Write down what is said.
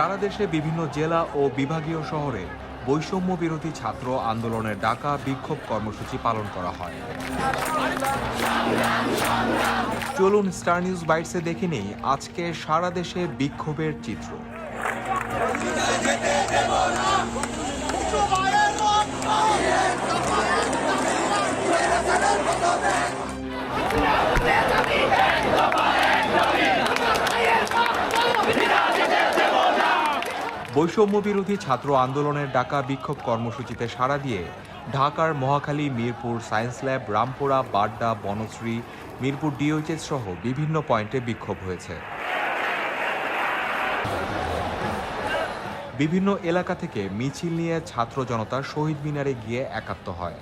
সারা দেশে বিভিন্ন জেলা ও বিভাগীয় শহরে বৈষম্য বিরোধী ছাত্র আন্দোলনের ডাকা বিক্ষোভ কর্মসূচি পালন করা হয়। চলুন স্টার নিউজ বাইটসে দেখে নেই আজকে সারা দেশে বিক্ষোভের চিত্র। বৈষম্য বিরোধী ছাত্র আন্দোলনের ডাকা বিক্ষোভ কর্মসূচিতে সাড়া দিয়ে ঢাকার Mohakhali, Mirpur science lab, Rampura, Badda, Banasree, Mirpur DOHS সহ বিভিন্ন পয়েন্টে বিক্ষোভ হয়েছে। বিভিন্ন এলাকা থেকে মিছিল নিয়ে ছাত্র জনতা শহীদ মিনারে গিয়ে একাত্ম হয়।